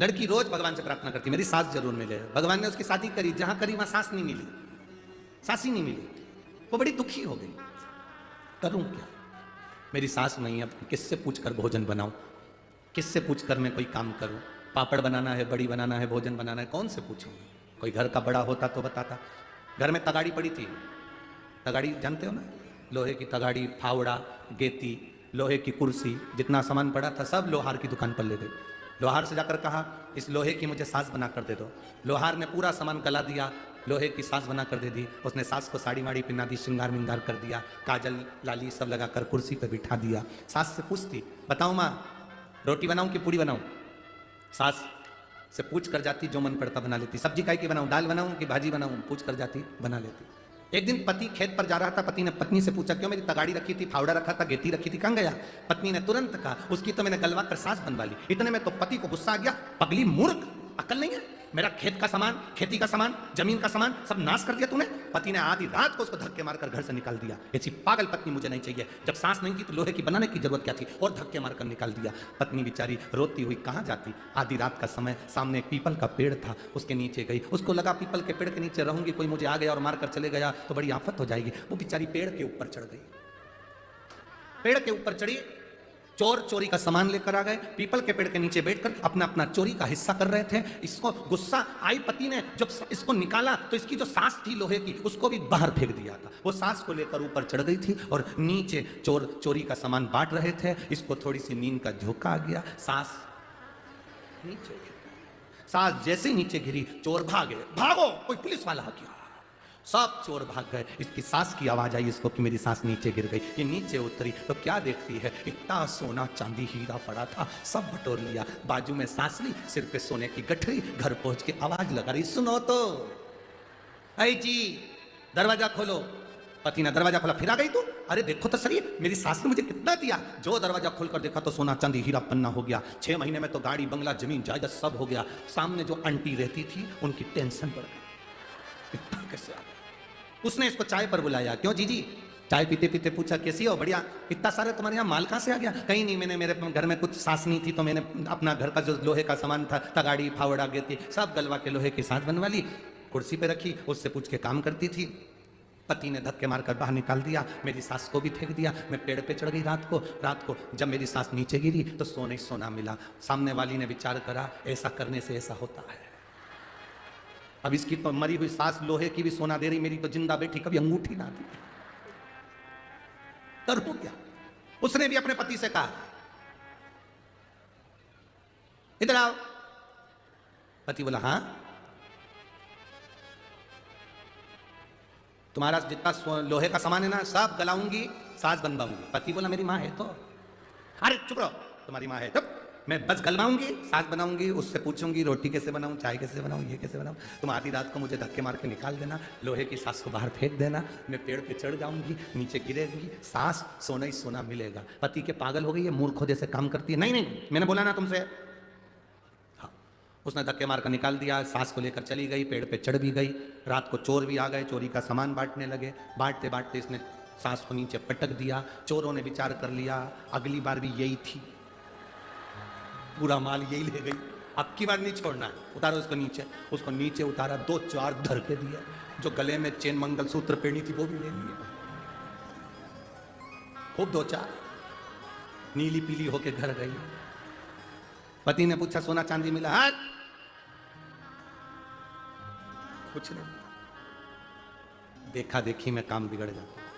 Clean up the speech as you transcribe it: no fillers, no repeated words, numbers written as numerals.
लड़की रोज भगवान से प्रार्थना करती मेरी सास जरूर मिले। भगवान ने उसकी शादी करी, जहां करी वहां सास नहीं मिली, सास ही नहीं मिली। वो बड़ी दुखी हो गई, करूं क्या, मेरी सास नहीं, अब किससे पूछकर भोजन बनाऊं, किससे पूछकर मैं कोई काम करूं, पापड़ बनाना है, बड़ी बनाना है, भोजन बनाना है, कौन से पूछूं। कोई घर का बड़ा होता तो बताता। घर में तगाड़ी पड़ी थी, तगाड़ी जानते हो ना, लोहे की तगाड़ी, फावड़ा, गेती, लोहे की कुर्सी, जितना सामान पड़ा था सब लोहार की दुकान पर ले गए। लोहार से जाकर कहा इस लोहे की मुझे सास बना कर दे दो। लोहार ने पूरा सामान गला दिया, लोहे की सास बना कर दे दी। उसने सास को साड़ी वाड़ी पहना दी, श्रृंगार मिंगार कर दिया, काजल लाली सब लगाकर कुर्सी पर बिठा दिया। सास से पूछती बताऊं माँ रोटी बनाऊं कि पूड़ी बनाऊं। सास से पूछ कर जाती, जो मन पड़ता बना लेती। सब्जी काय की बनाऊं, दाल बनाऊं कि भाजी बनाऊं, पूछ कर जाती, बना लेती। एक दिन पति खेत पर जा रहा था, पति ने पत्नी से पूछा क्यों मेरी तगाड़ी रखी थी, फावड़ा रखा था, गेती रखी थी, कहां गया। पत्नी ने तुरंत कहा उसकी तो मैंने गलवा कर सास बनवा ली। इतने में तो पति को गुस्सा आ गया, पगली मूर्ख, अकल नहीं है, मेरा खेत का सामान, खेती का सामान, जमीन का सामान सब नाश कर दिया तूने। पति ने आधी रात को उसको धक्के मारकर घर से निकाल दिया। ऐसी पागल पत्नी मुझे नहीं चाहिए, जब सांस नहीं थी तो लोहे की बनाने की जरूरत क्या थी, और धक्के मारकर निकाल दिया। पत्नी बेचारी रोती हुई कहां जाती। आधी रात का समय, सामने एक पीपल का पेड़ था, उसके नीचे गई। उसको लगा पीपल के पेड़ के नीचे रहूंगी, कोई मुझे आ गया और मारकर चले गया तो बड़ी आफत हो जाएगी। वो बेचारी पेड़ के ऊपर चढ़ गई। पेड़ के ऊपर चढ़ी, चोर चोरी का सामान लेकर आ गए, पीपल के पेड़ के नीचे बैठकर अपना अपना चोरी का हिस्सा कर रहे थे। इसको गुस्सा आई, पति ने जब इसको निकाला तो इसकी जो सास थी लोहे की उसको भी बाहर फेंक दिया था। वो सास को लेकर ऊपर चढ़ गई थी और नीचे चोर चोरी का सामान बांट रहे थे। इसको थोड़ी सी नींद का झोंका आ गया, सास नीचे गिर। सास जैसे ही नीचे गिरी चोर भागे, भागो कोई पुलिस वाला आ गया, सब चोर भाग गए। इसकी सास की आवाज आई इसको कि मेरी सास नीचे गिर गई। ये नीचे उतरी तो क्या देखती है, इतना सोना चांदी हीरा पड़ा था, सब बटोर लिया। बाजू में सास ली, सिर पे सोने की गठरी। घर पहुंच के आवाज लगा रही सुनो तो, ऐ जी दरवाजा खोलो। पति ने दरवाजा खोला, फिर आ गई तू, अरे देखो तो सही मेरी सास ने मुझे कितना दिया। जो दरवाजा खोलकर देखा तो सोना चांदी हीरा पन्ना हो गया। 6 महीने में तो गाड़ी बंगला जमीन जायदाद सब हो गया। सामने जो आंटी रहती थी उनकी टेंशन बढ़ गई, इतना कैसे आ गया। उसने इसको चाय पर बुलाया, क्यों जीजी, चाय पीते पीते पूछा कैसी हो, बढ़िया, इतना सारे तुम्हारे यहाँ माल कहाँ से आ गया। कहीं नहीं, मैंने मेरे घर में कुछ सास नहीं थी तो मैंने अपना घर का जो लोहे का सामान था, तगाड़ी फावड़ा गेती सब गलवा के लोहे की सास बनवा ली, कुर्सी पे रखी, उससे पूछ के काम करती थी। पति ने धक्के मारकर बाहर निकाल दिया, मेरी सास को भी फेंक दिया। मैं पेड़ पे चढ़ गई रात को जब मेरी सास नीचे गिरी तो सोने सोना मिला। सामने वाली ने विचार करा ऐसा करने से ऐसा होता है। अब इसकी तो मरी हुई सास लोहे की भी सोना दे रही, मेरी तो जिंदा बेटी कभी अंगूठी ना दी, करूं क्या। उसने भी अपने पति से कहा इधर आओ। पति बोला हाँ, तुम्हारा जितना लोहे का सामान है ना सब गलाऊंगी, सास बनवाऊंगी। पति बोला मेरी माँ है तो, अरे चुप रहो, तुम्हारी माँ है तो मैं बस गलवाऊंगी, सास बनाऊंगी, उससे पूछूंगी रोटी कैसे बनाऊं, चाय कैसे बनाऊं, ये कैसे बनाऊं। तुम आधी रात को मुझे धक्के मार के निकाल देना, लोहे की सास को बाहर फेंक देना, मैं पेड़ पे चढ़ जाऊंगी, नीचे गिरेगी, सास सोना ही सोना मिलेगा। पति के पागल हो गई है, मूर्खों जैसे काम करती है। नहीं नहीं मैंने बोला ना तुमसे। हाँ, उसने धक्के मार कर निकाल दिया, सास को लेकर चली गई, पेड़ पे चढ़ भी गई। रात को चोर भी आ गए, चोरी का सामान बांटने लगे। बांटते बांटते इसने सास को नीचे पटक दिया। चोरों ने विचार कर लिया अगली बार भी यही थी, पूरा माल यही ले गई, अब की बार नहीं छोड़ना है, उतारो उसको नीचे। उसको नीचे उतारा, 2-4 धर के दिए, जो गले में चेन मंगलसूत्र पहनी थी वो भी ले लिए, खूब 2-4, नीली पीली होके घर गई। पति ने पूछा सोना चांदी मिला, हाँ कुछ नहीं, देखा देखी में काम बिगड़ जाता।